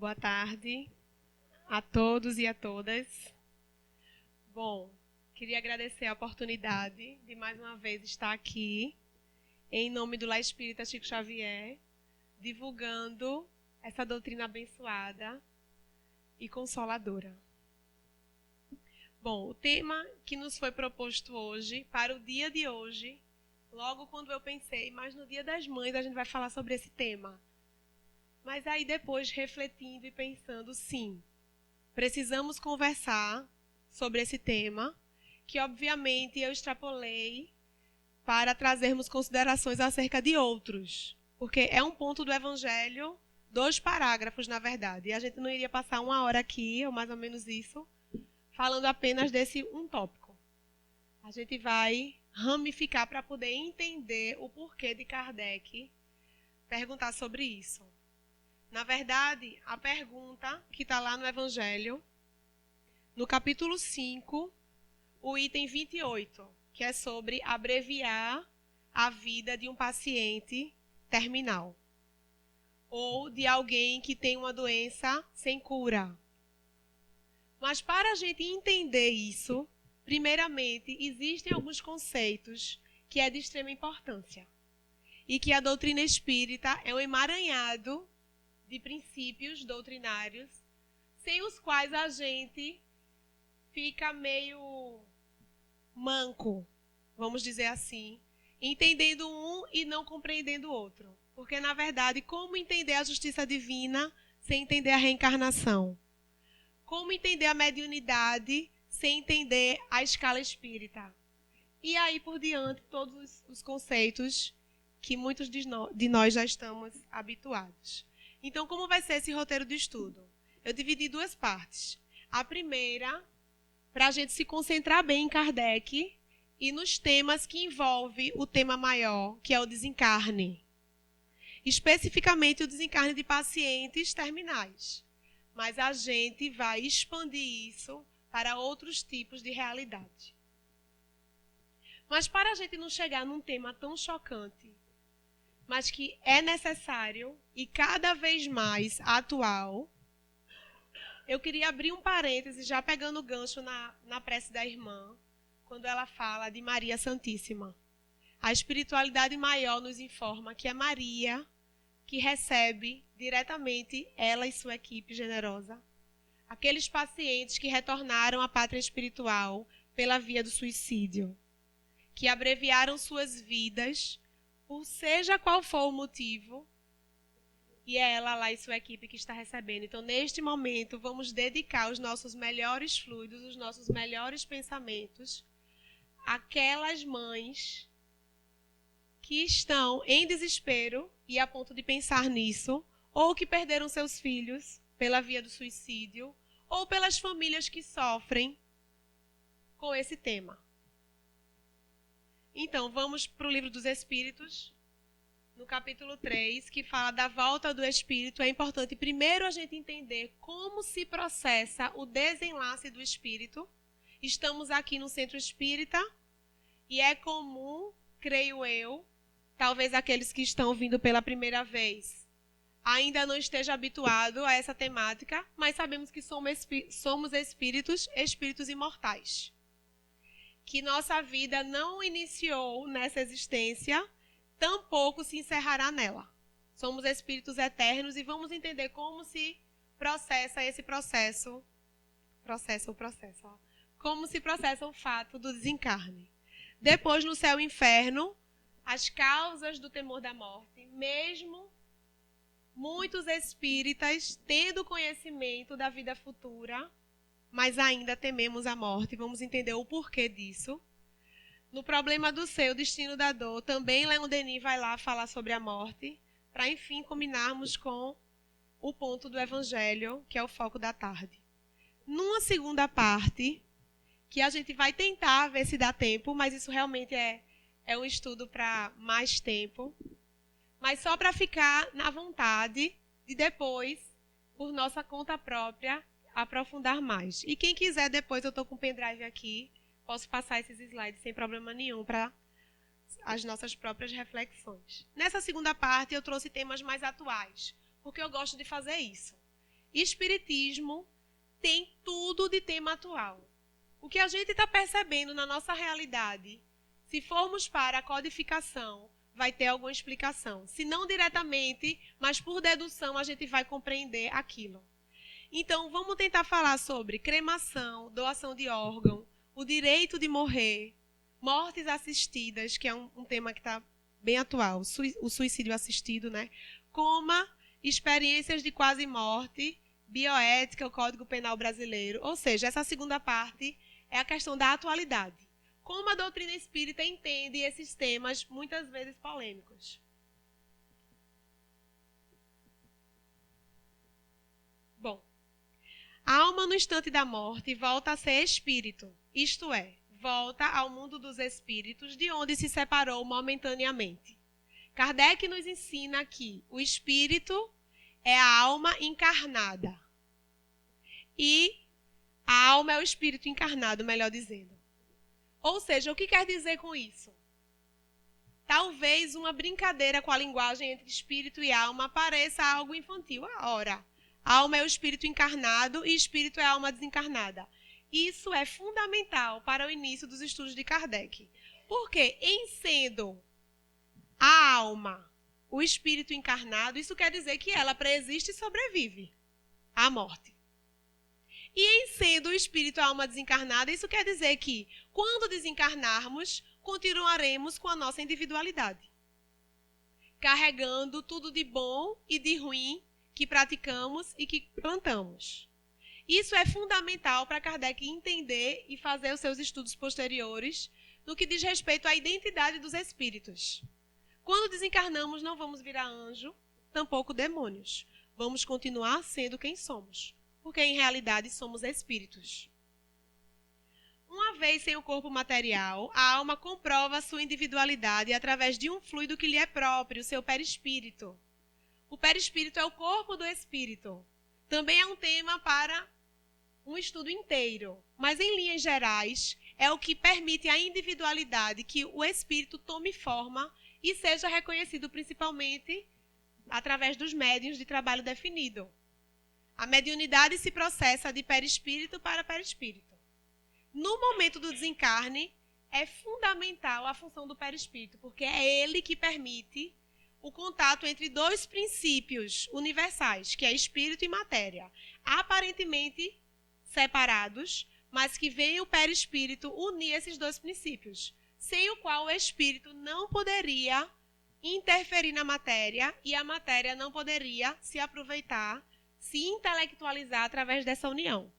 Boa tarde a todos e a todas. Bom, queria agradecer a oportunidade de mais uma vez estar aqui, em nome do Lar Espírita Chico Xavier, divulgando essa doutrina abençoada e consoladora. Bom, o tema que nos foi proposto hoje, para o dia de hoje, logo quando eu pensei, mas no Dia das Mães a gente vai falar sobre esse tema. Mas aí depois, refletindo e pensando, sim, precisamos conversar sobre esse tema, que obviamente eu extrapolei para trazermos considerações acerca de outros, porque é um ponto do Evangelho, 2 parágrafos, na verdade, e a gente não iria passar 1 hora aqui, ou mais ou menos isso, falando apenas desse um tópico. A gente vai ramificar para poder entender o porquê de Kardec perguntar sobre isso. Na verdade, a pergunta que está lá no Evangelho, no capítulo 5, o item 28, que é sobre abreviar a vida de um paciente terminal ou de alguém que tem uma doença sem cura. Mas para a gente entender isso, primeiramente, existem alguns conceitos que é de extrema importância e que a doutrina espírita é um emaranhado de princípios doutrinários, sem os quais a gente fica meio manco, vamos dizer assim, entendendo um e não compreendendo o outro. Porque, na verdade, como entender a justiça divina sem entender a reencarnação? Como entender a mediunidade sem entender a escala espírita? E aí por diante, todos os conceitos que muitos de nós já estamos habituados. Então, como vai ser esse roteiro de estudo? Eu dividi em 2 partes. A primeira, para a gente se concentrar bem em Kardec e nos temas que envolvem o tema maior, que é o desencarne. Especificamente o desencarne de pacientes terminais. Mas a gente vai expandir isso para outros tipos de realidade. Mas para a gente não chegar num tema tão chocante, mas que é necessário e cada vez mais atual, eu queria abrir um parêntese, já pegando o gancho na prece da irmã, quando ela fala de Maria Santíssima. A espiritualidade maior nos informa que é Maria que recebe diretamente, ela e sua equipe generosa, aqueles pacientes que retornaram à pátria espiritual pela via do suicídio, que abreviaram suas vidas, por seja qual for o motivo, e é ela lá e sua equipe que está recebendo. Então, neste momento, vamos dedicar os nossos melhores fluidos, os nossos melhores pensamentos àquelas mães que estão em desespero e a ponto de pensar nisso, ou que perderam seus filhos pela via do suicídio, ou pelas famílias que sofrem com esse tema. Então, vamos para o Livro dos Espíritos, no capítulo 3, que fala da volta do espírito. É importante primeiro a gente entender como se processa o desenlace do espírito. Estamos aqui no Centro Espírita e é comum, creio eu, talvez aqueles que estão vindo pela primeira vez ainda não esteja habituado a essa temática, mas sabemos que somos espíritos imortais. Que nossa vida não iniciou nessa existência, tampouco se encerrará nela. Somos espíritos eternos e vamos entender como se processa esse processo. Como se processa o fato do desencarne. Depois, no céu e inferno, as causas do temor da morte, mesmo muitos espíritas tendo conhecimento da vida futura, mas ainda tememos a morte. Vamos entender o porquê disso. No problema do ser, o destino da dor, também Leon Denis vai lá falar sobre a morte, para enfim combinarmos com o ponto do Evangelho, que é o foco da tarde. Numa segunda parte, que a gente vai tentar ver se dá tempo, mas isso realmente é um estudo para mais tempo, mas só para ficar na vontade de depois, por nossa conta própria, aprofundar mais. E quem quiser, depois eu estou com o pendrive aqui, posso passar esses slides sem problema nenhum para as nossas próprias reflexões. Nessa segunda parte, eu trouxe temas mais atuais, porque eu gosto de fazer isso. Espiritismo tem tudo de tema atual. O que a gente está percebendo na nossa realidade, se formos para a codificação, vai ter alguma explicação. Se não diretamente, mas por dedução, a gente vai compreender aquilo. Então, vamos tentar falar sobre cremação, doação de órgão, o direito de morrer, mortes assistidas, que é um tema que está bem atual, o suicídio assistido, né? Coma, experiências de quase morte, bioética, o Código Penal brasileiro. Ou seja, essa segunda parte é a questão da atualidade. Como a doutrina espírita entende esses temas, muitas vezes polêmicos. Bom, a alma no instante da morte volta a ser espírito, isto é, volta ao mundo dos espíritos, de onde se separou momentaneamente. Kardec nos ensina que o espírito é a alma encarnada. E a alma é o espírito encarnado, melhor dizendo. Ou seja, o que quer dizer com isso? Talvez uma brincadeira com a linguagem entre espírito e alma pareça algo infantil. Ora, alma é o espírito encarnado e espírito é a alma desencarnada. Isso é fundamental para o início dos estudos de Kardec. Porque, em sendo a alma o espírito encarnado, isso quer dizer que ela preexiste e sobrevive à morte. E em sendo o espírito a alma desencarnada, isso quer dizer que, quando desencarnarmos, continuaremos com a nossa individualidade, carregando tudo de bom e de ruim que praticamos e que plantamos. Isso é fundamental para Kardec entender e fazer os seus estudos posteriores no que diz respeito à identidade dos espíritos. Quando desencarnamos, não vamos virar anjo, tampouco demônios. Vamos continuar sendo quem somos, porque em realidade somos espíritos. Uma vez sem o corpo material, a alma comprova sua individualidade através de um fluido que lhe é próprio, seu perispírito. O perispírito é o corpo do espírito. Também é um tema para um estudo inteiro, mas em linhas gerais é o que permite a individualidade, que o espírito tome forma e seja reconhecido principalmente através dos médiuns de trabalho definido. A mediunidade se processa de perispírito para perispírito. No momento do desencarne, é fundamental a função do perispírito, porque é ele que permite o contato entre dois princípios universais, que é espírito e matéria, aparentemente separados, mas que vem o perispírito unir esses dois princípios, sem o qual o espírito não poderia interferir na matéria e a matéria não poderia se aproveitar, se intelectualizar através dessa união.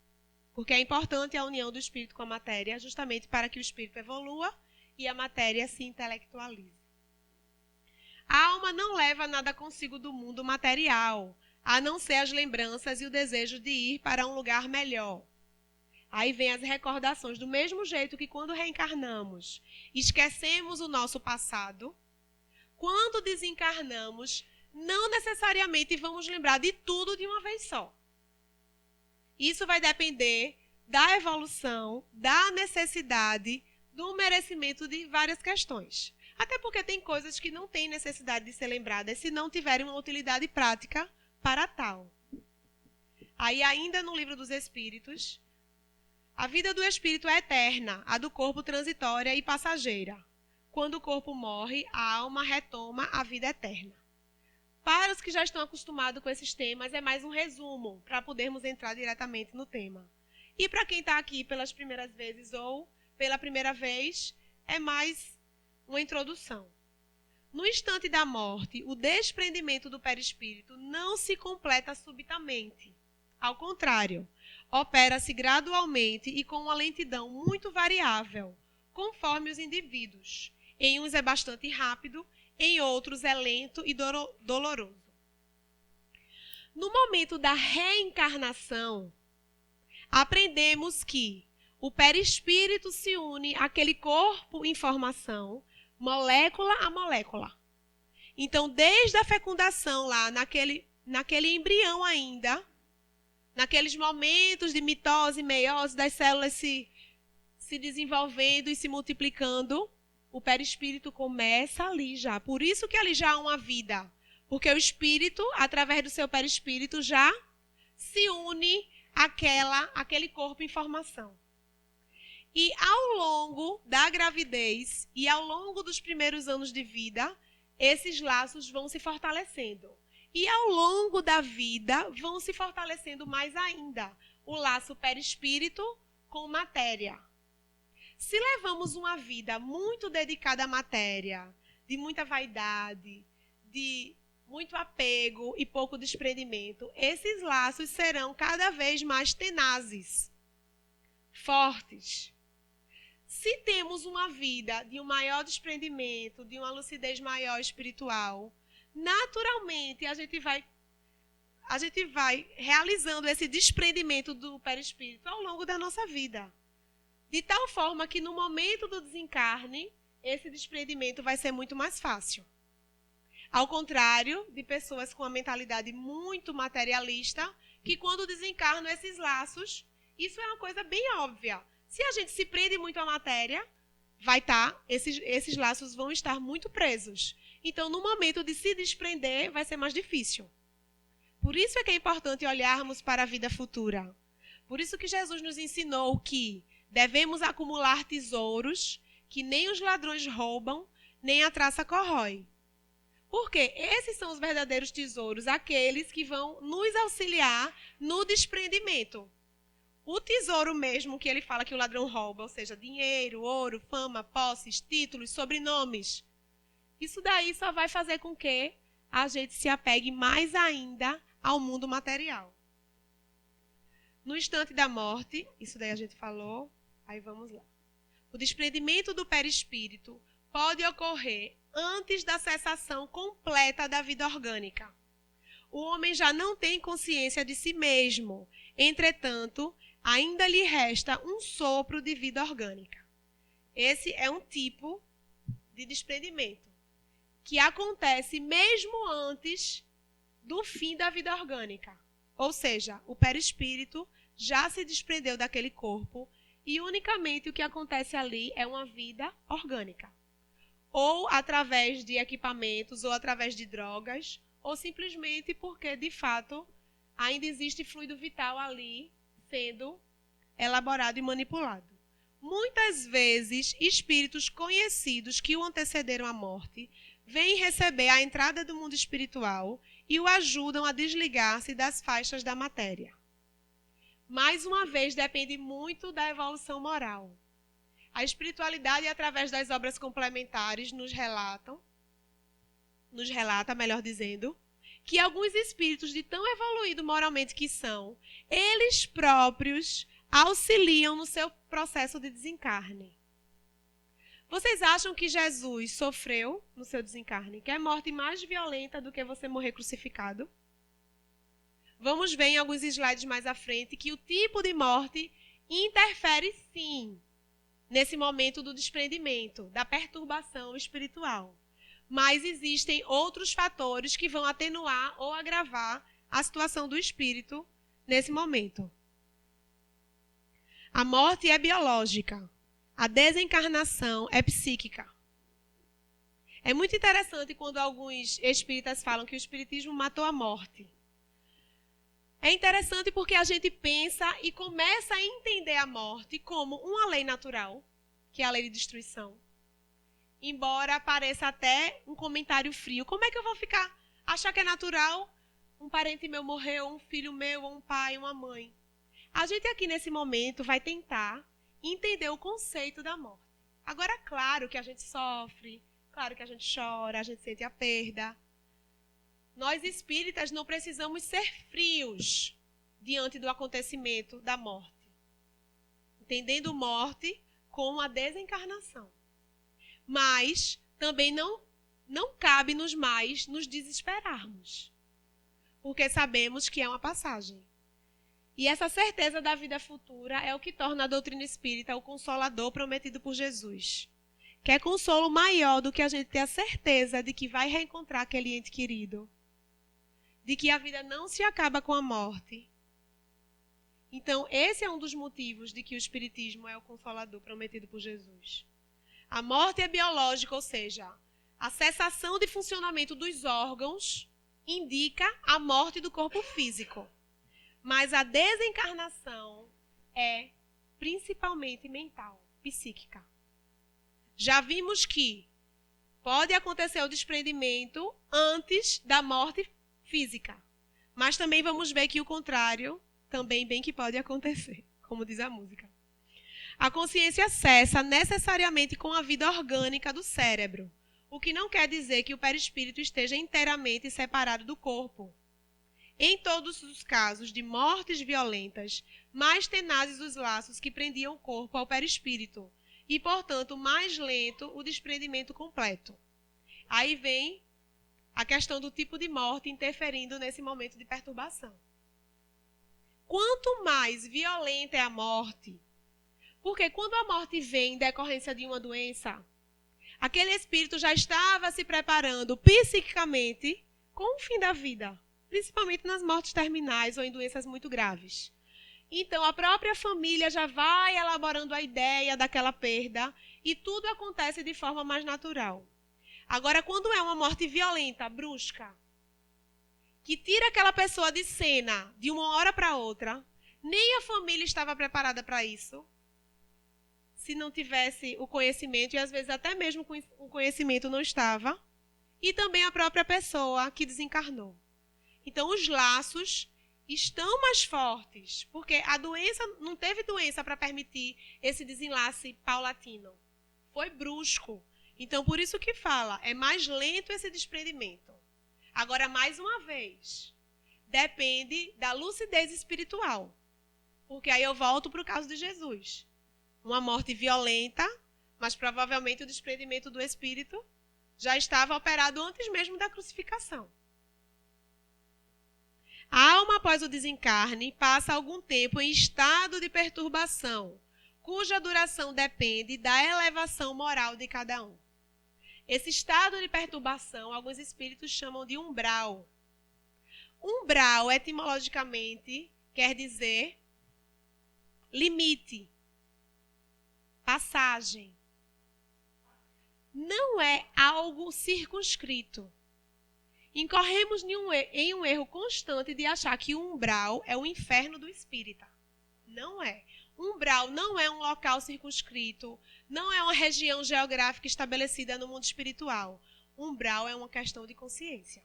Porque é importante a união do espírito com a matéria, justamente para que o espírito evolua e a matéria se intelectualize. A alma não leva nada consigo do mundo material, a não ser as lembranças e o desejo de ir para um lugar melhor. Aí vem as recordações, do mesmo jeito que quando reencarnamos, esquecemos o nosso passado, quando desencarnamos, não necessariamente vamos lembrar de tudo de uma vez só. Isso vai depender da evolução, da necessidade, do merecimento de várias questões. Até porque tem coisas que não têm necessidade de ser lembradas se não tiverem uma utilidade prática para tal. Aí, ainda no Livro dos Espíritos, a vida do espírito é eterna, a do corpo transitória e passageira. Quando o corpo morre, a alma retoma a vida eterna. Para os que já estão acostumados com esses temas, é mais um resumo, para podermos entrar diretamente no tema. E para quem está aqui pelas primeiras vezes ou pela primeira vez, é mais uma introdução. No instante da morte, o desprendimento do perispírito não se completa subitamente. Ao contrário, opera-se gradualmente e com uma lentidão muito variável, conforme os indivíduos. Em uns é bastante rápido, em outros é lento e doloroso. No momento da reencarnação, aprendemos que o perispírito se une àquele corpo em formação, molécula a molécula. Então, desde a fecundação lá, naquele embrião ainda, naqueles momentos de mitose e meiose, das células se desenvolvendo e se multiplicando, o perispírito começa ali já. Por isso que ali já há uma vida. Porque o espírito, através do seu perispírito, já se une aquele corpo em formação. E ao longo da gravidez e ao longo dos primeiros anos de vida, esses laços vão se fortalecendo. E ao longo da vida, vão se fortalecendo mais ainda. O laço perispírito com matéria. Se levamos uma vida muito dedicada à matéria, de muita vaidade, de muito apego e pouco desprendimento, esses laços serão cada vez mais tenazes, fortes. Se temos uma vida de um maior desprendimento, de uma lucidez maior espiritual, naturalmente a gente vai realizando esse desprendimento do perispírito ao longo da nossa vida. De tal forma que no momento do desencarne, esse desprendimento vai ser muito mais fácil. Ao contrário de pessoas com uma mentalidade muito materialista, que quando desencarnam esses laços, isso é uma coisa bem óbvia. Se a gente se prende muito à matéria, esses laços vão estar muito presos. Então, no momento de se desprender, vai ser mais difícil. Por isso é que é importante olharmos para a vida futura. Por isso que Jesus nos ensinou que devemos acumular tesouros que nem os ladrões roubam, nem a traça corrói. Porque esses são os verdadeiros tesouros, aqueles que vão nos auxiliar no desprendimento. O tesouro mesmo que ele fala que o ladrão rouba, ou seja, dinheiro, ouro, fama, posses, títulos, sobrenomes. Isso daí só vai fazer com que a gente se apegue mais ainda ao mundo material. No instante da morte, isso daí a gente falou, aí vamos lá. O desprendimento do perispírito pode ocorrer antes da cessação completa da vida orgânica. O homem já não tem consciência de si mesmo, entretanto, ainda lhe resta um sopro de vida orgânica. Esse é um tipo de desprendimento que acontece mesmo antes do fim da vida orgânica. Ou seja, o perispírito já se desprendeu daquele corpo e unicamente o que acontece ali é uma vida orgânica. Ou através de equipamentos, ou através de drogas, ou simplesmente porque, de fato, ainda existe fluido vital ali sendo elaborado e manipulado. Muitas vezes, espíritos conhecidos que o antecederam à morte vêm receber a entrada do mundo espiritual e o ajudam a desligar-se das faixas da matéria. Mais uma vez, depende muito da evolução moral. A espiritualidade, através das obras complementares, nos relata, melhor dizendo, que alguns espíritos de tão evoluído moralmente que são, eles próprios auxiliam no seu processo de desencarne. Vocês acham que Jesus sofreu no seu desencarne? Que é morte mais violenta do que você morrer crucificado? Vamos ver em alguns slides mais à frente que o tipo de morte interfere sim nesse momento do desprendimento, da perturbação espiritual. Mas existem outros fatores que vão atenuar ou agravar a situação do espírito nesse momento. A morte é biológica. A desencarnação é psíquica. É muito interessante quando alguns espíritas falam que o espiritismo matou a morte. É interessante porque a gente pensa e começa a entender a morte como uma lei natural, que é a lei de destruição. Embora pareça até um comentário frio. Como é que eu vou achar que é natural um parente meu morreu, um filho meu, um pai, uma mãe? A gente aqui nesse momento vai tentar entender o conceito da morte. Agora, claro que a gente sofre, claro que a gente chora, a gente sente a perda. Nós espíritas não precisamos ser frios diante do acontecimento da morte. Entendendo morte como a desencarnação. Mas também não cabe-nos mais nos desesperarmos. Porque sabemos que é uma passagem. E essa certeza da vida futura é o que torna a doutrina espírita o consolador prometido por Jesus. Que é consolo maior do que a gente ter a certeza de que vai reencontrar aquele ente querido. De que a vida não se acaba com a morte. Então, esse é um dos motivos de que o espiritismo é o consolador prometido por Jesus. A morte é biológica, ou seja, a cessação de funcionamento dos órgãos indica a morte do corpo físico. Mas a desencarnação é principalmente mental, psíquica. Já vimos que pode acontecer o desprendimento antes da morte física. Mas também vamos ver que o contrário também bem que pode acontecer, como diz a música. A consciência cessa necessariamente com a vida orgânica do cérebro, o que não quer dizer que o perispírito esteja inteiramente separado do corpo. Em todos os casos de mortes violentas, mais tenazes os laços que prendiam o corpo ao perispírito, e, portanto, mais lento o desprendimento completo. Aí vem a questão do tipo de morte interferindo nesse momento de perturbação. Quanto mais violenta é a morte, porque quando a morte vem em decorrência de uma doença, aquele espírito já estava se preparando psiquicamente com o fim da vida, principalmente nas mortes terminais ou em doenças muito graves. Então, a própria família já vai elaborando a ideia daquela perda e tudo acontece de forma mais natural. Agora, quando é uma morte violenta, brusca, que tira aquela pessoa de cena de uma hora para outra, nem a família estava preparada para isso, se não tivesse o conhecimento, e às vezes até mesmo o conhecimento não estava, e também a própria pessoa que desencarnou. Então, os laços estão mais fortes, porque a doença, não teve doença para permitir esse desenlace paulatino. Foi brusco. Então, por isso que fala, é mais lento esse desprendimento. Agora, mais uma vez, depende da lucidez espiritual. Porque aí eu volto para o caso de Jesus. Uma morte violenta, mas provavelmente o desprendimento do espírito já estava operado antes mesmo da crucificação. A alma, após o desencarne, passa algum tempo em estado de perturbação, cuja duração depende da elevação moral de cada um. Esse estado de perturbação, alguns espíritos chamam de umbral. Umbral, etimologicamente, quer dizer limite, passagem. Não é algo circunscrito. Incorremos em um erro constante de achar que o umbral é o inferno do espírita. Não é. Umbral não é um local circunscrito, não é uma região geográfica estabelecida no mundo espiritual. Umbral é uma questão de consciência.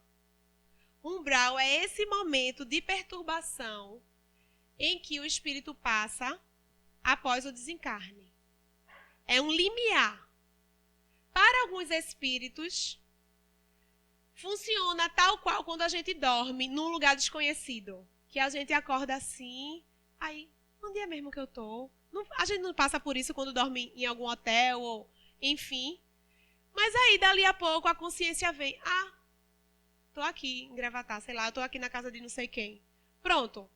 Umbral é esse momento de perturbação em que o espírito passa após o desencarne. É um limiar. Para alguns espíritos, funciona tal qual quando a gente dorme num lugar desconhecido. Que a gente acorda assim, aí, onde é mesmo que eu estou? A gente não passa por isso quando dorme em algum hotel, ou enfim. Mas aí, dali a pouco, a consciência vem. Ah, estou aqui em Gravatá, sei lá, estou aqui na casa de não sei quem. Pronto.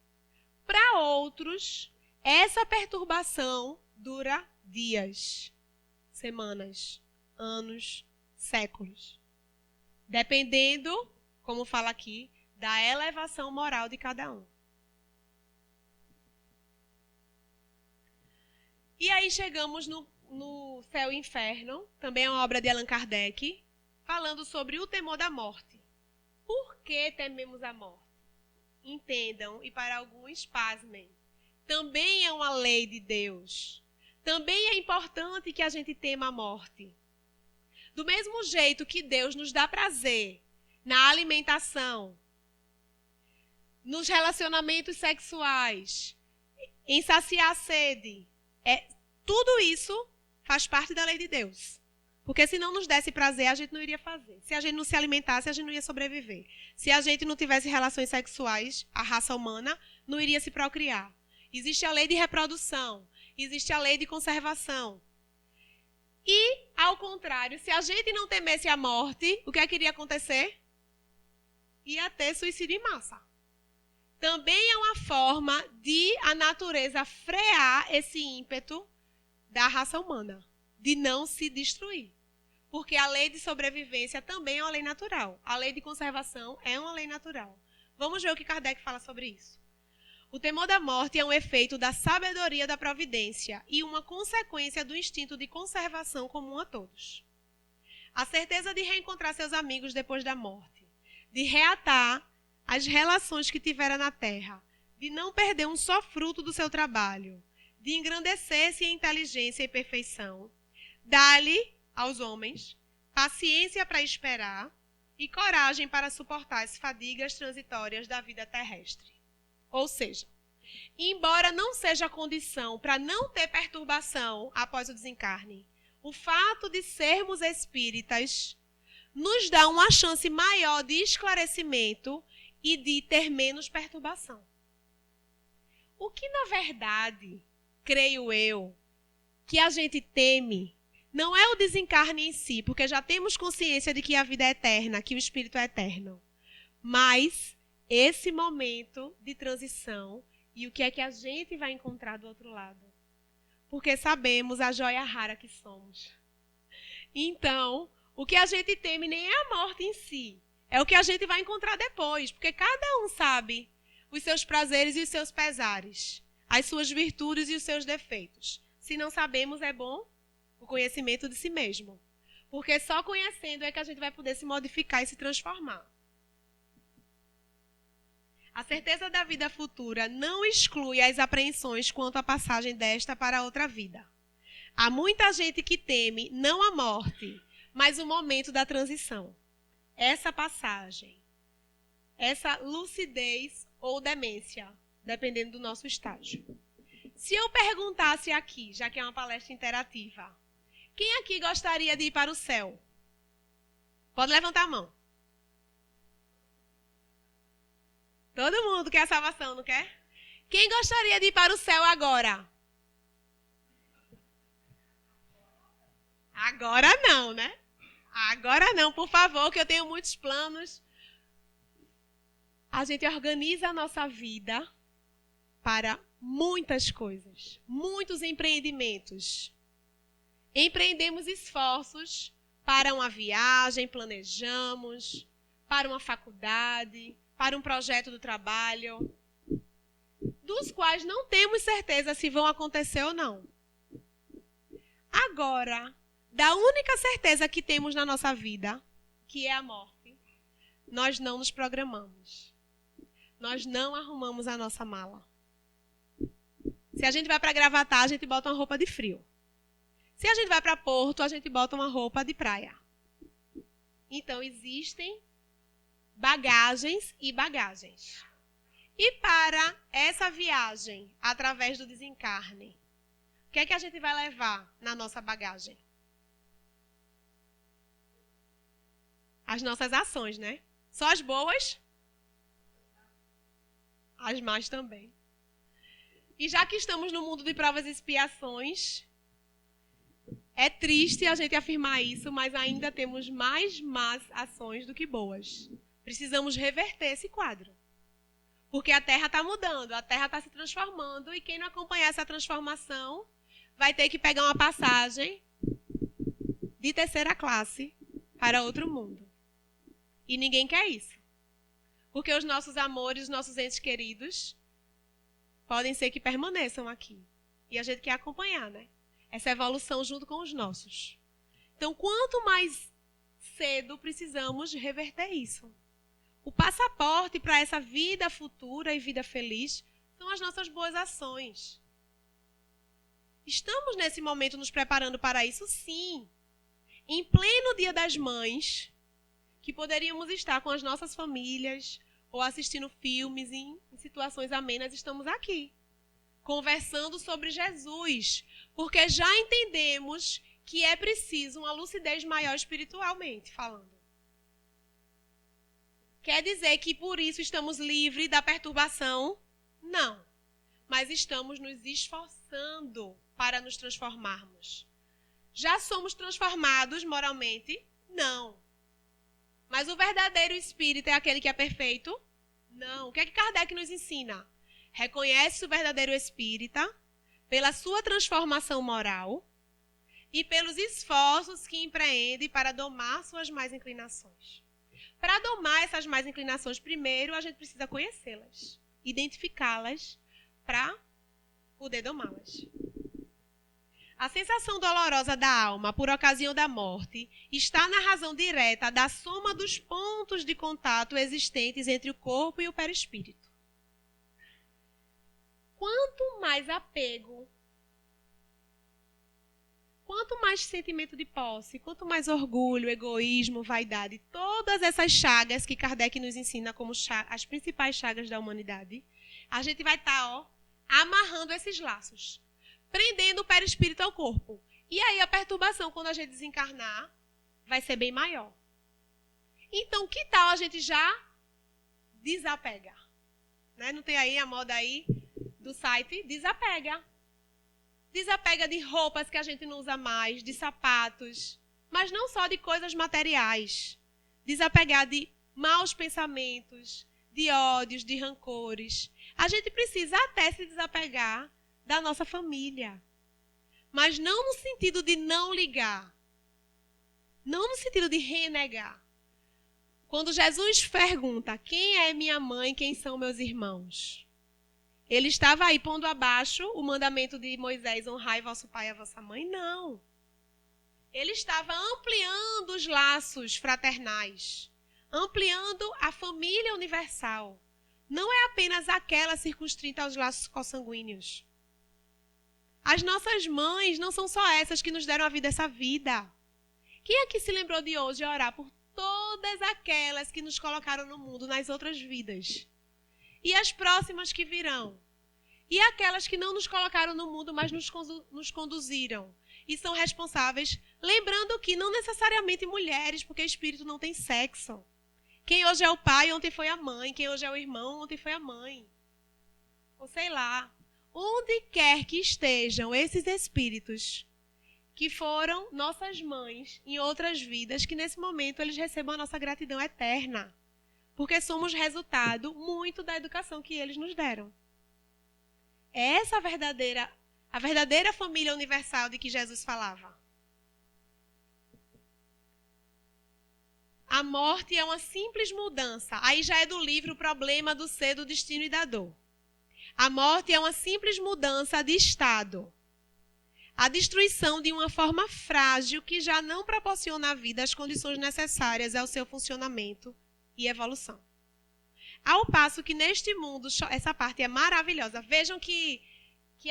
Para outros, essa perturbação dura dias, semanas, anos, séculos. Dependendo, como fala aqui, da elevação moral de cada um. E aí chegamos no Céu e Inferno, também é uma obra de Allan Kardec, falando sobre o temor da morte. Por que tememos a morte? Entendam, e para alguns, pasmem. Também é uma lei de Deus. Também é importante que a gente tema a morte. Do mesmo jeito que Deus nos dá prazer na alimentação, nos relacionamentos sexuais, em saciar a sede, tudo isso faz parte da lei de Deus. Porque se não nos desse prazer, a gente não iria fazer. Se a gente não se alimentasse, a gente não ia sobreviver. Se a gente não tivesse relações sexuais, a raça humana não iria se procriar. Existe a lei de reprodução, existe a lei de conservação. E, ao contrário, se a gente não temesse a morte, o que é que iria acontecer? Ia ter suicídio em massa. Também é uma forma de a natureza frear esse ímpeto da raça humana, de não se destruir. Porque a lei de sobrevivência também é uma lei natural. A lei de conservação é uma lei natural. Vamos ver o que Kardec fala sobre isso. O temor da morte é um efeito da sabedoria da providência e uma consequência do instinto de conservação comum a todos. A certeza de reencontrar seus amigos depois da morte, de reatar as relações que tivera na terra, de não perder um só fruto do seu trabalho, de engrandecer-se em inteligência e perfeição, dá-lhe aos homens paciência para esperar e coragem para suportar as fadigas transitórias da vida terrestre. Ou seja, embora não seja condição para não ter perturbação após o desencarne, o fato de sermos espíritas nos dá uma chance maior de esclarecimento e de ter menos perturbação. O que, na verdade, creio eu, que a gente teme, não é o desencarne em si, porque já temos consciência de que a vida é eterna, que o espírito é eterno, mas esse momento de transição e o que é que a gente vai encontrar do outro lado. Porque sabemos a joia rara que somos. Então, o que a gente teme nem é a morte em si, é o que a gente vai encontrar depois, porque cada um sabe os seus prazeres e os seus pesares, as suas virtudes e os seus defeitos. Se não sabemos, é bom o conhecimento de si mesmo, porque só conhecendo é que a gente vai poder se modificar e se transformar. A certeza da vida futura não exclui as apreensões quanto à passagem desta para outra vida. Há muita gente que teme não a morte, mas o momento da transição. Essa passagem, essa lucidez ou demência, dependendo do nosso estágio. Se eu perguntasse aqui, já que é uma palestra interativa, quem aqui gostaria de ir para o céu? Pode levantar a mão. Todo mundo quer a salvação, não quer? Quem gostaria de ir para o céu agora? Agora não, né? Agora não, por favor, que eu tenho muitos planos. A gente organiza a nossa vida para muitas coisas, muitos empreendimentos. Empreendemos esforços para uma viagem, planejamos, para uma faculdade, para um projeto do trabalho, dos quais não temos certeza se vão acontecer ou não. Agora, da única certeza que temos na nossa vida, que é a morte, nós não nos programamos. Nós não arrumamos a nossa mala. Se a gente vai para Gravatá, a gente bota uma roupa de frio. Se a gente vai para Porto, a gente bota uma roupa de praia. Então, existem bagagens e bagagens. E para essa viagem, através do desencarne, o que é que a gente vai levar na nossa bagagem? As nossas ações, né? Só as boas? As más também. E já que estamos no mundo de provas e expiações, é triste a gente afirmar isso, mas ainda temos mais más ações do que boas. Precisamos reverter esse quadro. Porque a Terra está mudando, a Terra está se transformando, e quem não acompanhar essa transformação vai ter que pegar uma passagem de terceira classe para outro mundo. E ninguém quer isso. Porque os nossos amores, os nossos entes queridos, podem ser que permaneçam aqui. E a gente quer acompanhar, né? Essa evolução junto com os nossos. Então, quanto mais cedo precisamos reverter isso. O passaporte para essa vida futura e vida feliz são as nossas boas ações. Estamos nesse momento nos preparando para isso? Sim. Em pleno Dia das Mães, que poderíamos estar com as nossas famílias ou assistindo filmes em situações amenas, estamos aqui, conversando sobre Jesus, porque já entendemos que é preciso uma lucidez maior espiritualmente falando. Quer dizer que por isso estamos livres da perturbação? Não. Mas estamos nos esforçando para nos transformarmos. Já somos transformados moralmente? Não. Mas o verdadeiro espírito é aquele que é perfeito? Não. O que é que Kardec nos ensina? Reconhece o verdadeiro espírita pela sua transformação moral e pelos esforços que empreende para domar suas más inclinações. Para domar essas más inclinações, primeiro a gente precisa conhecê-las, identificá-las para poder domá-las. A sensação dolorosa da alma por ocasião da morte está na razão direta da soma dos pontos de contato existentes entre o corpo e o perispírito. mais apego, quanto mais sentimento de posse, quanto mais orgulho, egoísmo, vaidade, todas essas chagas que Kardec nos ensina como as principais chagas da humanidade, a gente vai estar amarrando esses laços, prendendo o perispírito ao corpo. E aí a perturbação, quando a gente desencarnar, vai ser bem maior. Então, que tal a gente já desapega? Né? Não tem aí a moda aí do site? Desapega. Desapega de roupas que a gente não usa mais, de sapatos, mas não só de coisas materiais. Desapegar de maus pensamentos, de ódios, de rancores. A gente precisa até se desapegar da nossa família. Mas não no sentido de não ligar. Não no sentido de renegar. Quando Jesus pergunta, quem é minha mãe, quem são meus irmãos? Ele estava aí pondo abaixo o mandamento de Moisés, honrai vosso pai e a vossa mãe? Não. Ele estava ampliando os laços fraternais, ampliando a família universal. Não é apenas aquela circunstrita aos laços consanguíneos. As nossas mães não são só essas que nos deram a vida, essa vida. Quem aqui se lembrou de hoje orar por todas aquelas que nos colocaram no mundo nas outras vidas? E as próximas que virão. E aquelas que não nos colocaram no mundo, mas nos conduziram. E são responsáveis, lembrando que não necessariamente mulheres, porque espírito não tem sexo. Quem hoje é o pai, ontem foi a mãe. Quem hoje é o irmão, ontem foi a mãe. Ou sei lá. Onde quer que estejam esses espíritos que foram nossas mães em outras vidas, que nesse momento eles recebam a nossa gratidão eterna. Porque somos resultado muito da educação que eles nos deram. É essa a verdadeira família universal de que Jesus falava. A morte é uma simples mudança. Aí já é do livro O Problema do Ser, do Destino e da Dor. A morte é uma simples mudança de estado. A destruição de uma forma frágil que já não proporciona à vida as condições necessárias ao seu funcionamento e evolução. Ao passo que neste mundo, essa parte é maravilhosa. Vejam que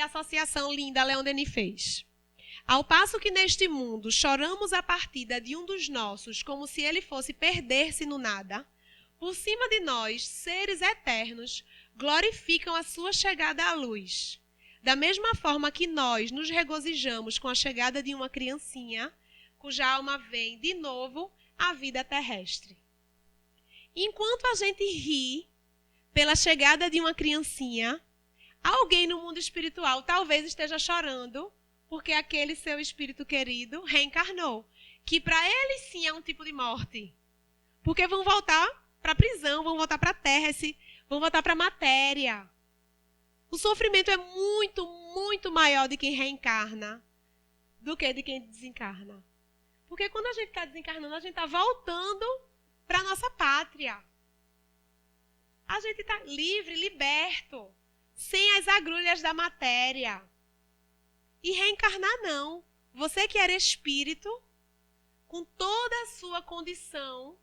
associação linda Leon Denis fez. Ao passo que neste mundo choramos a partida de um dos nossos, como se ele fosse perder-se no nada, por cima de nós, seres eternos, glorificam a sua chegada à luz. Da mesma forma que nós nos regozijamos com a chegada de uma criancinha, cuja alma vem de novo à vida terrestre. Enquanto a gente ri pela chegada de uma criancinha, alguém no mundo espiritual talvez esteja chorando porque aquele seu espírito querido reencarnou. Que para ele sim é um tipo de morte. Porque vão voltar para a prisão, vão voltar para a terra, vão voltar para a matéria. O sofrimento é muito, muito maior de quem reencarna do que de quem desencarna. Porque quando a gente está desencarnando, a gente está voltando para a nossa pátria. A gente está livre, liberto, sem as agrulhas da matéria. E reencarnar não. Você que era espírito, com toda a sua condição,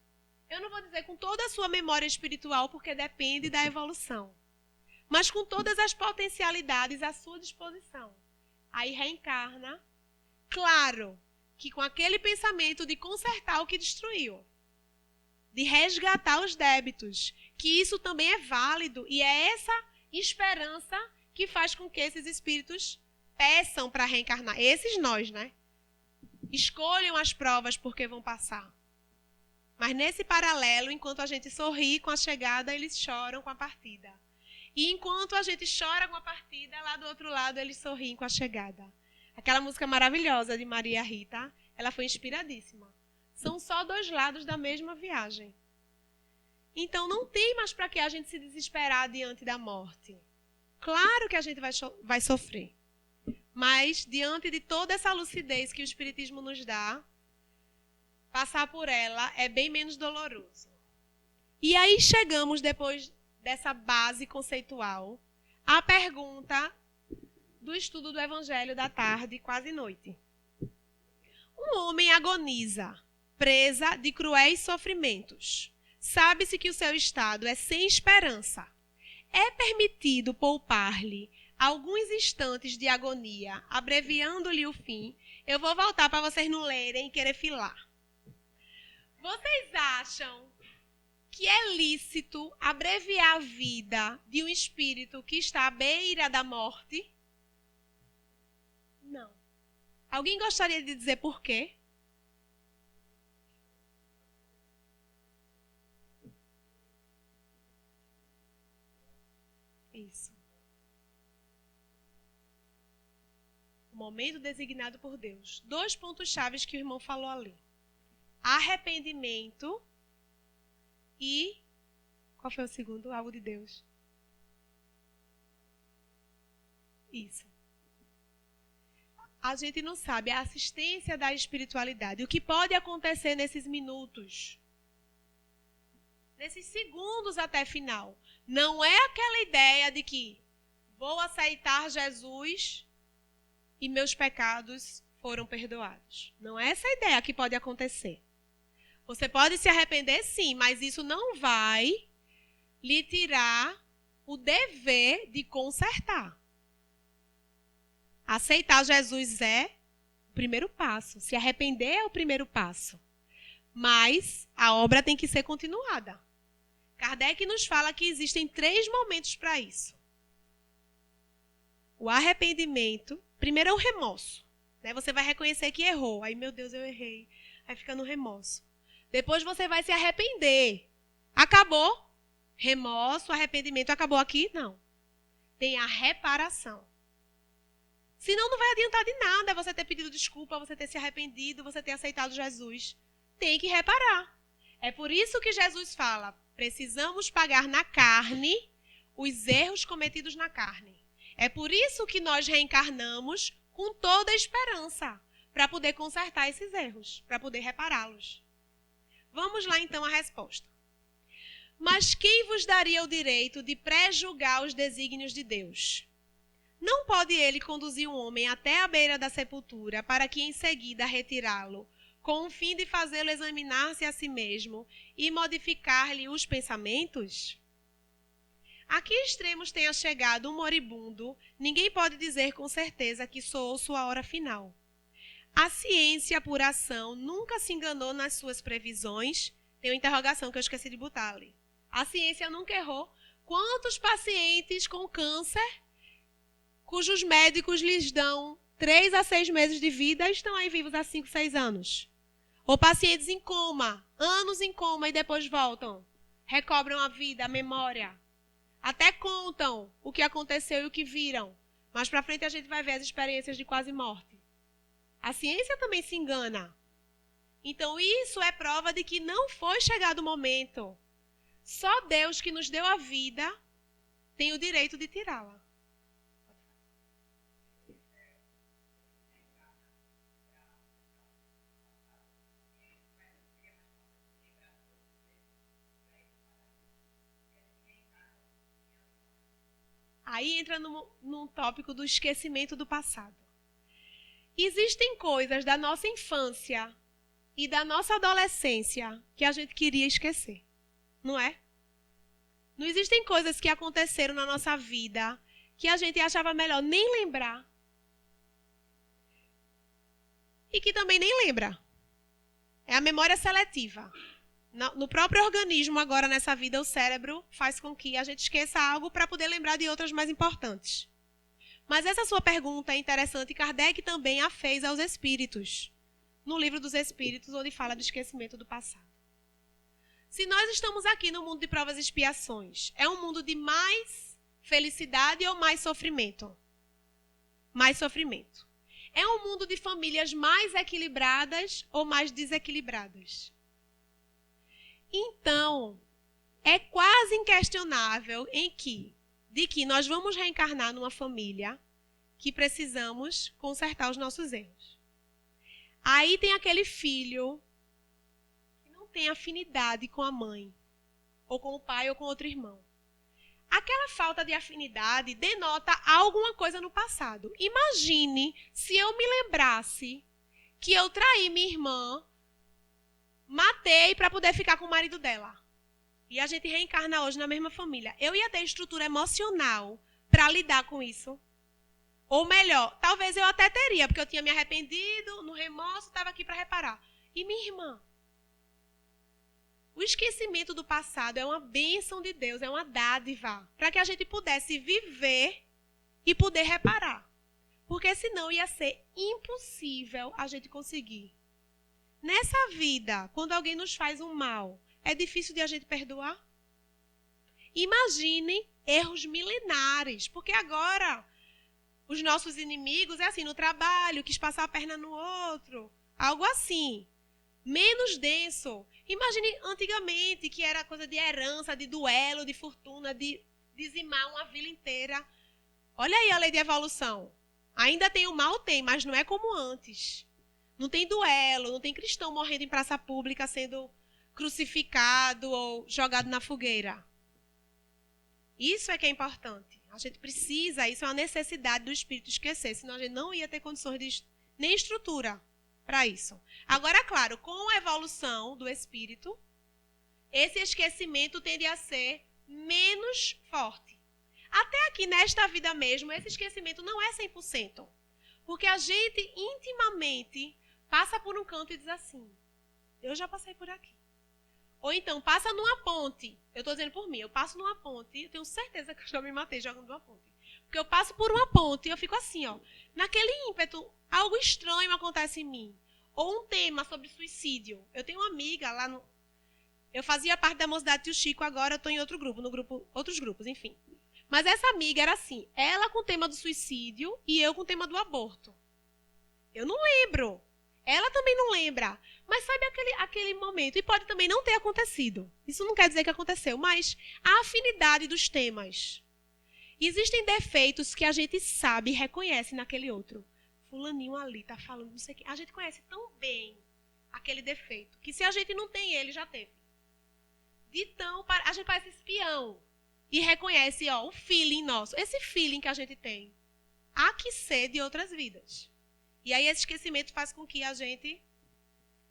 eu não vou dizer com toda a sua memória espiritual, porque depende da evolução, mas com todas as potencialidades à sua disposição. Aí reencarna, claro, que com aquele pensamento de consertar o que destruiu, de resgatar os débitos, que isso também é válido, e é essa esperança que faz com que esses espíritos peçam para reencarnar. Esses nós, né? Escolham as provas porque vão passar. Mas nesse paralelo, enquanto a gente sorri com a chegada, eles choram com a partida. E enquanto a gente chora com a partida, lá do outro lado eles sorriem com a chegada. Aquela música maravilhosa de Maria Rita, ela foi inspiradíssima. São só dois lados da mesma viagem. Então não tem mais para que a gente se desesperar diante da morte. Claro que a gente vai sofrer. Mas diante de toda essa lucidez que o Espiritismo nos dá, passar por ela é bem menos doloroso. E aí chegamos, depois dessa base conceitual, à pergunta do estudo do Evangelho da tarde, quase noite. Um homem agoniza, presa de cruéis sofrimentos. Sabe-se que o seu estado é sem esperança. É permitido poupar-lhe alguns instantes de agonia, abreviando-lhe o fim, eu vou voltar para vocês não lerem e querer filar. Vocês acham que é lícito abreviar a vida de um espírito que está à beira da morte? Não. Alguém gostaria de dizer por quê? Isso. O momento designado por Deus. 2 pontos chaves que o irmão falou ali. Arrependimento e... Qual foi o segundo? Algo de Deus. Isso. A gente não sabe a assistência da espiritualidade. O que pode acontecer nesses minutos? Nesses segundos até final. Não é aquela ideia de que vou aceitar Jesus e meus pecados foram perdoados. Não é essa a ideia que pode acontecer. Você pode se arrepender, sim, mas isso não vai lhe tirar o dever de consertar. Aceitar Jesus é o primeiro passo. Se arrepender é o primeiro passo. Mas a obra tem que ser continuada. Kardec nos fala que existem 3 momentos para isso. O arrependimento, primeiro é o remorso. Né? Você vai reconhecer que errou. Aí, meu Deus, eu errei. Aí fica no remorso. Depois você vai se arrepender. Acabou. Remorso, arrependimento, acabou aqui? Não. Tem a reparação. Senão não vai adiantar de nada você ter pedido desculpa, você ter se arrependido, você ter aceitado Jesus. Tem que reparar. É por isso que Jesus fala, precisamos pagar na carne os erros cometidos na carne. É por isso que nós reencarnamos com toda a esperança, para poder consertar esses erros, para poder repará-los. Vamos lá então à resposta. Mas quem vos daria o direito de pré-julgar os desígnios de Deus? Não pode ele conduzir um homem até a beira da sepultura, para que em seguida retirá-lo, com o fim de fazê-lo examinar-se a si mesmo e modificar-lhe os pensamentos? A que extremos tenha chegado um moribundo, ninguém pode dizer com certeza que soou sua hora final. A ciência, por ação, nunca se enganou nas suas previsões. Tem uma interrogação que eu esqueci de botar ali. A ciência nunca errou. Quantos pacientes com câncer, cujos médicos lhes dão 3 a 6 meses de vida, estão aí vivos há 5, 6 anos? Ou pacientes em coma, anos em coma e depois voltam, recobram a vida, a memória. Até contam o que aconteceu e o que viram. Mas para frente a gente vai ver as experiências de quase morte. A ciência também se engana. Então isso é prova de que não foi chegado o momento. Só Deus que nos deu a vida tem o direito de tirá-la. Aí entra num tópico do esquecimento do passado. Existem coisas da nossa infância e da nossa adolescência que a gente queria esquecer, não é? Não existem coisas que aconteceram na nossa vida que a gente achava melhor nem lembrar e que também nem lembra. É a memória seletiva. No próprio organismo, agora nessa vida, o cérebro faz com que a gente esqueça algo para poder lembrar de outras mais importantes. Mas essa sua pergunta é interessante. Kardec também a fez aos espíritos, no livro dos Espíritos, onde fala do esquecimento do passado. Se nós estamos aqui no mundo de provas e expiações, é um mundo de mais felicidade ou mais sofrimento? Mais sofrimento. É um mundo de famílias mais equilibradas ou mais desequilibradas? Então, é quase inquestionável de que nós vamos reencarnar numa família que precisamos consertar os nossos erros. Aí tem aquele filho que não tem afinidade com a mãe, ou com o pai, ou com outro irmão. Aquela falta de afinidade denota alguma coisa no passado. Imagine se eu me lembrasse que eu traí minha irmã, matei para poder ficar com o marido dela. E a gente reencarna hoje na mesma família. Eu ia ter estrutura emocional para lidar com isso? Ou melhor, talvez eu até teria, porque eu tinha me arrependido, no remorso, estava aqui para reparar. E minha irmã? O esquecimento do passado é uma bênção de Deus, é uma dádiva, para que a gente pudesse viver e poder reparar. Porque senão ia ser impossível a gente conseguir. Nessa vida, quando alguém nos faz um mal, é difícil de a gente perdoar? Imaginem erros milenares, porque agora os nossos inimigos é assim, no trabalho, quis passar a perna no outro, algo assim, menos denso. Imagine antigamente, que era coisa de herança, de duelo, de fortuna, de dizimar uma vila inteira. Olha aí a lei de evolução. Ainda tem o mal, tem, mas não é como antes. Não tem duelo, não tem cristão morrendo em praça pública, sendo crucificado ou jogado na fogueira. Isso é que é importante. A gente precisa, isso é uma necessidade do espírito esquecer, senão a gente não ia ter condições de nem estrutura para isso. Agora, claro, com a evolução do espírito, esse esquecimento tende a ser menos forte. Até aqui, nesta vida mesmo, esse esquecimento não é 100%. Porque a gente intimamente passa por um canto e diz assim, eu já passei por aqui. Ou então, passa numa ponte. Eu estou dizendo por mim, eu passo numa ponte, eu tenho certeza que eu já me matei jogando numa ponte. Porque eu passo por uma ponte e eu fico assim, ó, naquele ímpeto, algo estranho acontece em mim. Ou um tema sobre suicídio. Eu tenho uma amiga lá no... Eu fazia parte da Mocidade Tio Chico, agora eu estou em outro grupo, outros grupos, enfim. Mas essa amiga era assim, ela com o tema do suicídio e eu com o tema do aborto. Eu não lembro. Ela também não lembra. Mas sabe aquele momento? E pode também não ter acontecido. Isso não quer dizer que aconteceu, mas a afinidade dos temas. Existem defeitos que a gente sabe e reconhece naquele outro. Fulaninho ali está falando não sei o quê. A gente conhece tão bem aquele defeito, que se a gente não tem ele, já teve. Então, a gente parece espião e reconhece o feeling nosso. Esse feeling que a gente tem. Há que ser de outras vidas. E aí esse esquecimento faz com que a gente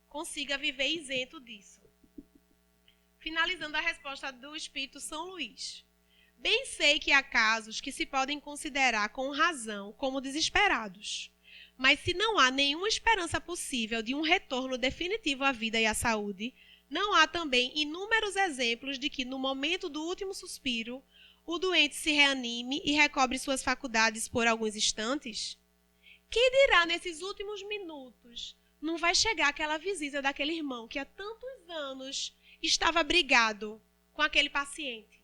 consiga viver isento disso. Finalizando a resposta do Espírito São Luís. Bem sei que há casos que se podem considerar com razão como desesperados. Mas se não há nenhuma esperança possível de um retorno definitivo à vida e à saúde, não há também inúmeros exemplos de que no momento do último suspiro, o doente se reanime e recobre suas faculdades por alguns instantes? Quem dirá nesses últimos minutos, não vai chegar aquela visita daquele irmão que há tantos anos estava brigado com aquele paciente?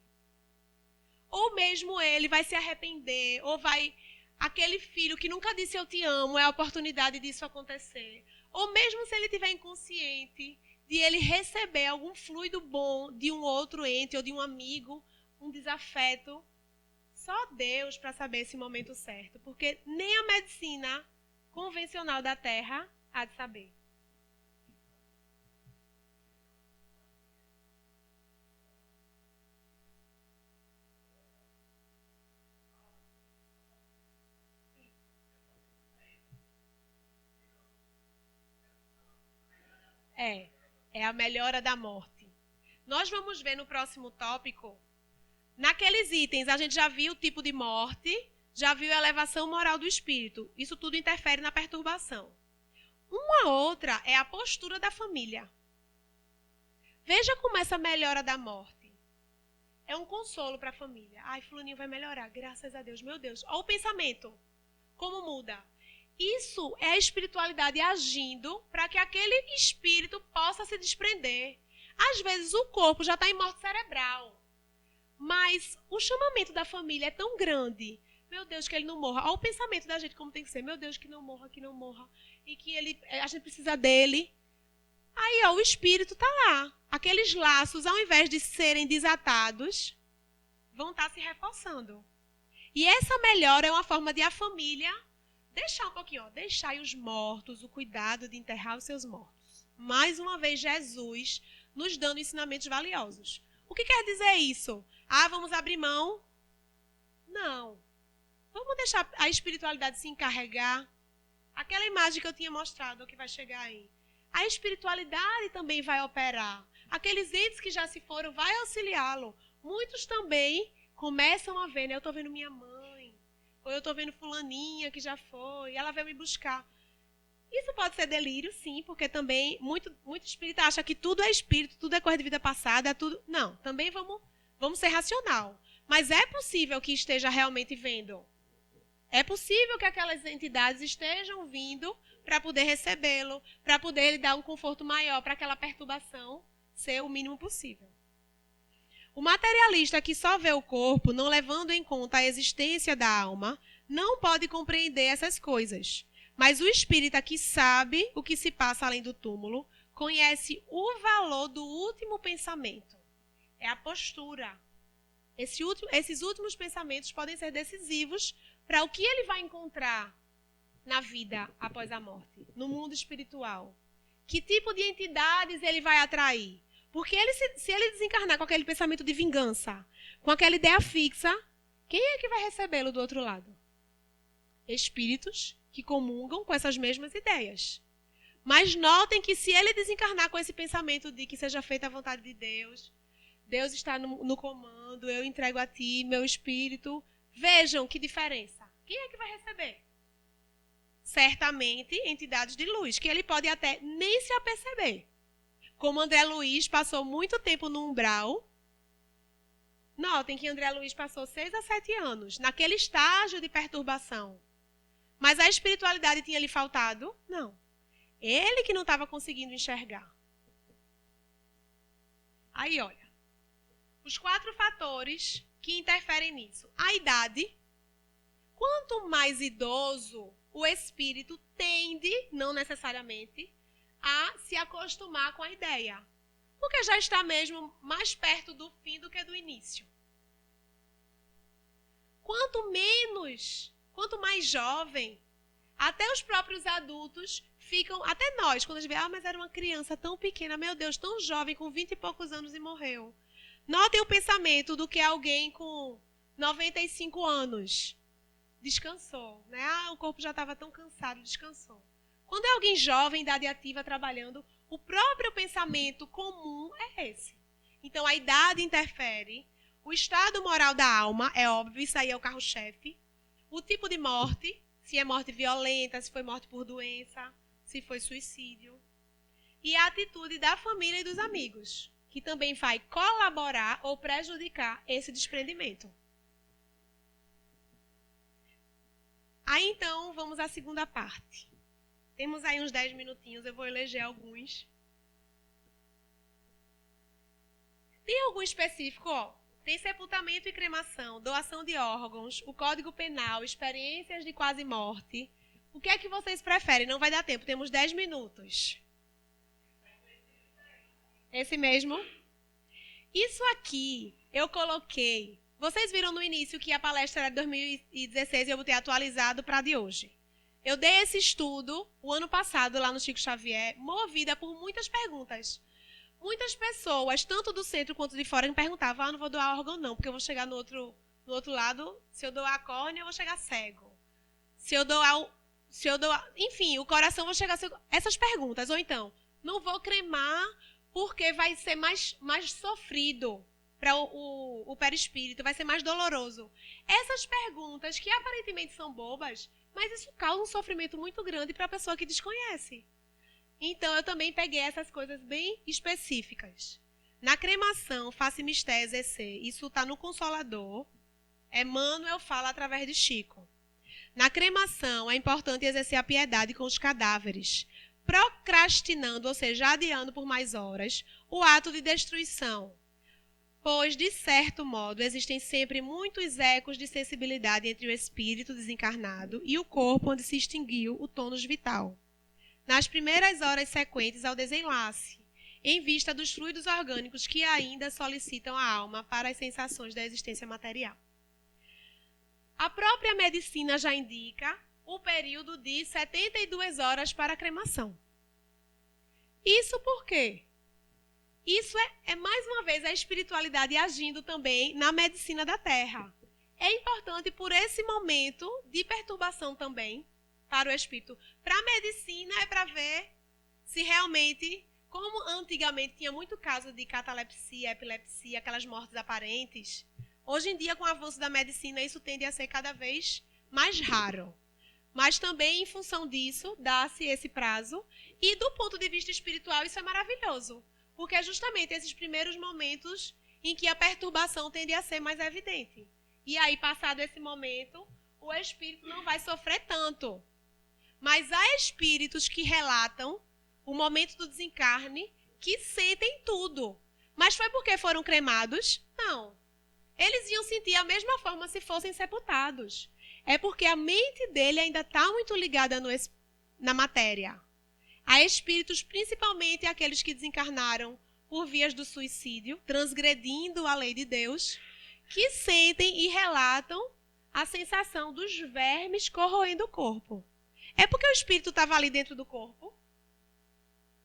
Ou mesmo ele vai se arrepender, ou vai... Aquele filho que nunca disse eu te amo, é a oportunidade disso acontecer. Ou mesmo se ele estiver inconsciente, de ele receber algum fluido bom de um outro ente ou de um amigo, um desafeto. Só Deus para saber esse momento certo, porque nem a medicina convencional da Terra há de saber. É a melhora da morte. Nós vamos ver no próximo tópico, naqueles itens, a gente já viu o tipo de morte, já viu a elevação moral do espírito. Isso tudo interfere na perturbação. Uma outra é a postura da família. Veja como essa melhora da morte é um consolo para a família. Ai, fulaninho vai melhorar, graças a Deus. Meu Deus, olha o pensamento, como muda. Isso é a espiritualidade agindo para que aquele espírito possa se desprender. Às vezes o corpo já está em morte cerebral. Mas o chamamento da família é tão grande. Meu Deus, que ele não morra. Olha o pensamento da gente como tem que ser. Meu Deus, que não morra, que não morra. E que a gente precisa dele. Aí, o espírito está lá. Aqueles laços, ao invés de serem desatados, vão estar se reforçando. E essa melhora é uma forma de a família deixar um pouquinho, deixar os mortos, o cuidado de enterrar os seus mortos. Mais uma vez, Jesus nos dando ensinamentos valiosos. O que quer dizer isso? Vamos abrir mão? Não. Vamos deixar a espiritualidade se encarregar. Aquela imagem que eu tinha mostrado, que vai chegar aí. A espiritualidade também vai operar. Aqueles entes que já se foram, vai auxiliá-lo. Muitos também começam a ver, né? Eu estou vendo minha mãe. Ou eu estou vendo fulaninha que já foi, ela veio me buscar. Isso pode ser delírio, sim, porque também muito espírita acha que tudo é espírito, tudo é coisa de vida passada, tudo... Não, também vamos ser racional. Mas é possível que esteja realmente vendo. É possível que aquelas entidades estejam vindo para poder recebê-lo, para poder lhe dar um conforto maior, para aquela perturbação ser o mínimo possível. O materialista que só vê o corpo, não levando em conta a existência da alma, não pode compreender essas coisas. Mas o espírita que sabe o que se passa além do túmulo, conhece o valor do último pensamento. É a postura. Esses últimos pensamentos podem ser decisivos para o que ele vai encontrar na vida após a morte, no mundo espiritual. Que tipo de entidades ele vai atrair? Porque se ele desencarnar com aquele pensamento de vingança, com aquela ideia fixa, quem é que vai recebê-lo do outro lado? Espíritos que comungam com essas mesmas ideias. Mas notem que se ele desencarnar com esse pensamento de que seja feita a vontade de Deus, Deus está no comando, eu entrego a ti, meu espírito, vejam que diferença. Quem é que vai receber? Certamente entidades de luz, que ele pode até nem se aperceber. Como André Luiz passou muito tempo no umbral, notem que André Luiz passou 6 a 7 anos naquele estágio de perturbação. Mas a espiritualidade tinha lhe faltado? Não. Ele que não estava conseguindo enxergar. Aí, olha. Os 4 fatores que interferem nisso. A idade. Quanto mais idoso, o espírito tende, não necessariamente, a se acostumar com a ideia. Porque já está mesmo mais perto do fim do que do início. Quanto mais jovem, até os próprios adultos ficam, até nós, quando a gente vê, mas era uma criança tão pequena, meu Deus, tão jovem, com 20 e poucos anos e morreu. Notem o pensamento do que alguém com 95 anos descansou, né? O corpo já estava tão cansado, descansou. Quando é alguém jovem, idade ativa, trabalhando, o próprio pensamento comum é esse. Então, a idade interfere, o estado moral da alma, é óbvio, isso aí é o carro-chefe, o tipo de morte, se é morte violenta, se foi morte por doença, se foi suicídio, e a atitude da família e dos amigos, que também vai colaborar ou prejudicar esse desprendimento. Aí, então, vamos à segunda parte. Temos aí uns 10 minutinhos, eu vou eleger alguns. Tem algum específico, ó? Tem sepultamento e cremação, doação de órgãos, o Código Penal, experiências de quase morte. O que é que vocês preferem? Não vai dar tempo, temos 10 minutos. Esse mesmo? Isso aqui eu coloquei. Vocês viram no início que a palestra era de 2016 e eu botei atualizado para a de hoje. Eu dei esse estudo o ano passado lá no Chico Xavier, movida por muitas perguntas. Muitas pessoas, tanto do centro quanto de fora, me perguntavam, não vou doar órgão não, porque eu vou chegar no outro lado, se eu doar a córnea, eu vou chegar cego. Se eu doar, enfim, o coração, eu vou chegar cego. Essas perguntas, ou então, não vou cremar porque vai ser mais sofrido para o perispírito, vai ser mais doloroso. Essas perguntas, que aparentemente são bobas, mas isso causa um sofrimento muito grande para a pessoa que desconhece. Então, eu também peguei essas coisas bem específicas. Na cremação, Face Mistério Exercer, isso está no Consolador. Emmanuel fala através de Chico. Na cremação, é importante exercer a piedade com os cadáveres, procrastinando, ou seja, adiando por mais horas, o ato de destruição. Pois, de certo modo, existem sempre muitos ecos de sensibilidade entre o espírito desencarnado e o corpo onde se extinguiu o tônus vital. Nas primeiras horas sequentes ao desenlace, em vista dos fluidos orgânicos que ainda solicitam a alma para as sensações da existência material. A própria medicina já indica o período de 72 horas para a cremação. Isso por quê? Isso é mais uma vez a espiritualidade agindo também na medicina da Terra. É importante por esse momento de perturbação também para o espírito. Para a medicina é para ver se realmente, como antigamente tinha muito caso de catalepsia, epilepsia, aquelas mortes aparentes, hoje em dia com o avanço da medicina isso tende a ser cada vez mais raro. Mas também, em função disso, dá-se esse prazo. E do ponto de vista espiritual, isso é maravilhoso. Porque é justamente esses primeiros momentos em que a perturbação tende a ser mais evidente. E aí, passado esse momento, o espírito não vai sofrer tanto. Mas há espíritos que relatam o momento do desencarne que sentem tudo. Mas foi porque foram cremados? Não. Eles iam sentir a mesma forma se fossem sepultados. É porque a mente dele ainda está muito ligada na matéria. Há espíritos, principalmente aqueles que desencarnaram por vias do suicídio, transgredindo a lei de Deus, que sentem e relatam a sensação dos vermes corroendo o corpo. É porque o espírito estava ali dentro do corpo?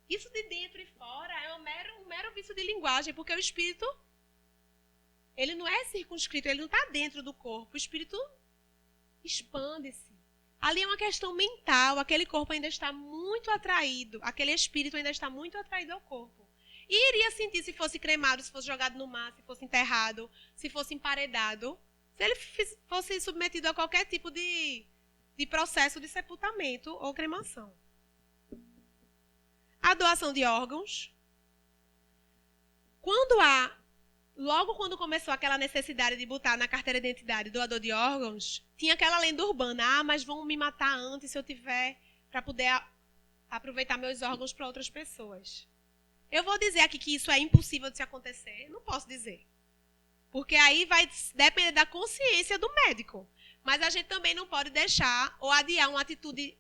Isso de dentro e fora é um mero vício de linguagem, porque o espírito, ele não é circunscrito, ele não está dentro do corpo. O espírito expande-se. Ali é uma questão mental, aquele corpo ainda está muito atraído, aquele espírito ainda está muito atraído ao corpo. E iria sentir se fosse cremado, se fosse jogado no mar, se fosse enterrado, se fosse emparedado, se ele fosse submetido a qualquer tipo de processo de sepultamento ou cremação. A doação de órgãos. Logo quando começou aquela necessidade de botar na carteira de identidade doador de órgãos, tinha aquela lenda urbana, mas vão me matar antes se eu tiver, para poder aproveitar meus órgãos para outras pessoas. Eu vou dizer aqui que isso é impossível de se acontecer? Não posso dizer. Porque aí vai depender da consciência do médico. Mas a gente também não pode deixar ou adiar uma atitude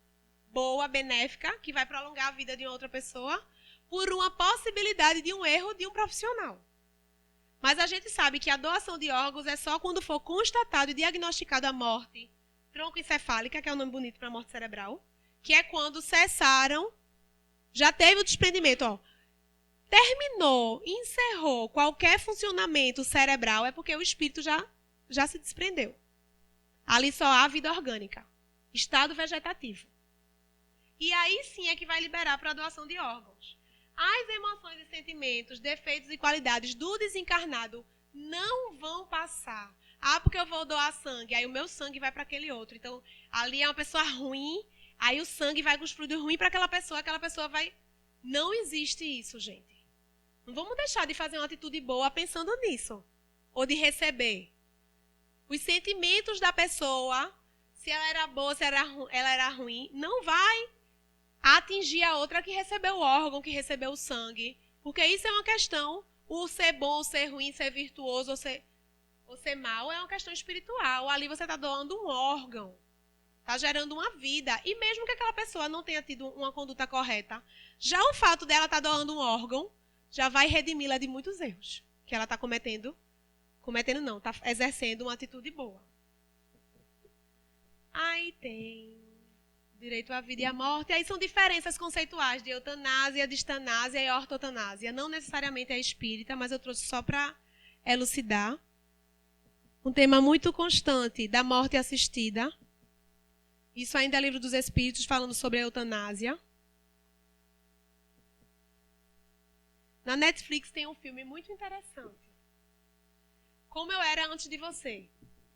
boa, benéfica, que vai prolongar a vida de outra pessoa, por uma possibilidade de um erro de um profissional. Mas a gente sabe que a doação de órgãos é só quando for constatado e diagnosticado a morte troncoencefálica, que é o nome bonito para a morte cerebral, que é quando cessaram, já teve o desprendimento, terminou, encerrou qualquer funcionamento cerebral, é porque o espírito já se desprendeu. Ali só há vida orgânica, estado vegetativo. E aí sim é que vai liberar para a doação de órgãos. As emoções e sentimentos, defeitos e qualidades do desencarnado não vão passar. Porque eu vou doar sangue, aí o meu sangue vai para aquele outro. Então, ali é uma pessoa ruim, aí o sangue vai com os fluidos ruins para aquela pessoa vai... Não existe isso, gente. Não vamos deixar de fazer uma atitude boa pensando nisso. Ou de receber. Os sentimentos da pessoa, se ela era boa, se ela era ruim, não vai atingir a outra que recebeu o órgão, que recebeu o sangue. Porque isso é uma questão, o ser bom, o ser ruim, ser virtuoso ou ser mal, é uma questão espiritual. Ali você está doando um órgão, está gerando uma vida. E mesmo que aquela pessoa não tenha tido uma conduta correta, já o fato dela estar doando um órgão, já vai redimi-la de muitos erros que ela está cometendo. Cometendo não, está exercendo uma atitude boa. Aí tem direito à vida e à morte. Aí são diferenças conceituais de eutanásia, distanásia e ortotanásia. Não necessariamente é espírita, mas eu trouxe só para elucidar. Um tema muito constante da morte assistida. Isso ainda é Livro dos Espíritos, falando sobre a eutanásia. Na Netflix tem um filme muito interessante. Como Eu Era Antes de Você,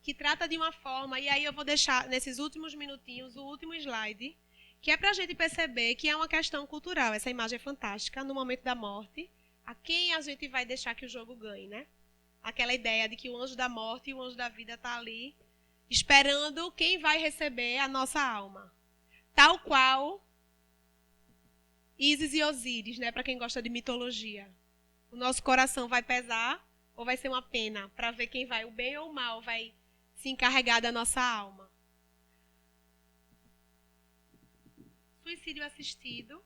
que trata de uma forma, e aí eu vou deixar nesses últimos minutinhos o último slide, que é para a gente perceber que é uma questão cultural. Essa imagem é fantástica, no momento da morte, a quem a gente vai deixar que o jogo ganhe, né? Aquela ideia de que o anjo da morte e o anjo da vida está ali, esperando quem vai receber a nossa alma. Tal qual Ísis e Osíris, né? Para quem gosta de mitologia. O nosso coração vai pesar ou vai ser uma pena para ver quem vai, o bem ou o mal, vai se encarregar da nossa alma. Suicídio assistido.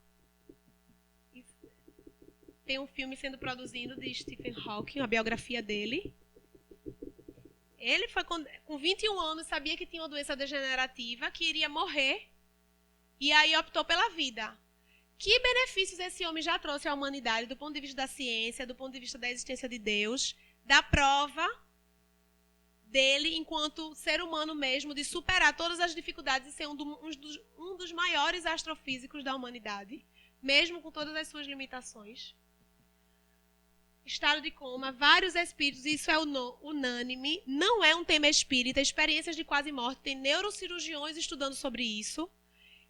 Tem um filme sendo produzido de Stephen Hawking, a biografia dele. Ele foi com 21 anos, sabia que tinha uma doença degenerativa, que iria morrer, e aí optou pela vida. Que benefícios esse homem já trouxe à humanidade do ponto de vista da ciência, do ponto de vista da existência de Deus, da prova dele enquanto ser humano mesmo, de superar todas as dificuldades e ser um dos maiores astrofísicos da humanidade, mesmo com todas as suas limitações. estado de coma, vários espíritos, isso é unânime, não é um tema espírita, experiências de quase morte, tem neurocirurgiões estudando sobre isso,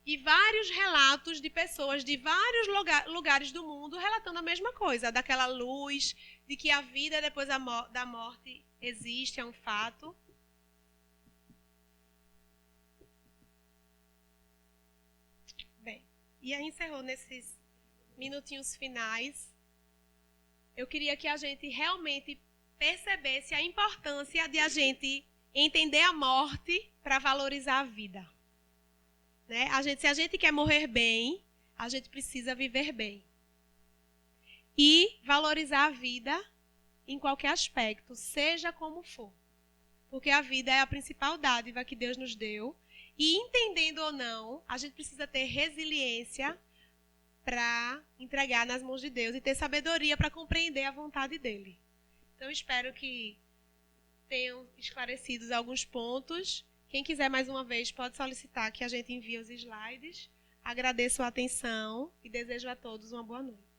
e vários relatos de pessoas de vários lugares do mundo relatando a mesma coisa, daquela luz, de que a vida depois da morte existe, é um fato. Bem, e aí encerrou nesses minutinhos finais. Eu queria que a gente realmente percebesse a importância de a gente entender a morte para valorizar a vida. Né? Se a gente quer morrer bem, a gente precisa viver bem. E valorizar a vida em qualquer aspecto, seja como for. Porque a vida é a principal dádiva que Deus nos deu. E entendendo ou não, a gente precisa ter resiliência para entregar nas mãos de Deus e ter sabedoria para compreender a vontade dele. Então, espero que tenham esclarecido alguns pontos. Quem quiser mais uma vez pode solicitar que a gente envie os slides. Agradeço a atenção e desejo a todos uma boa noite.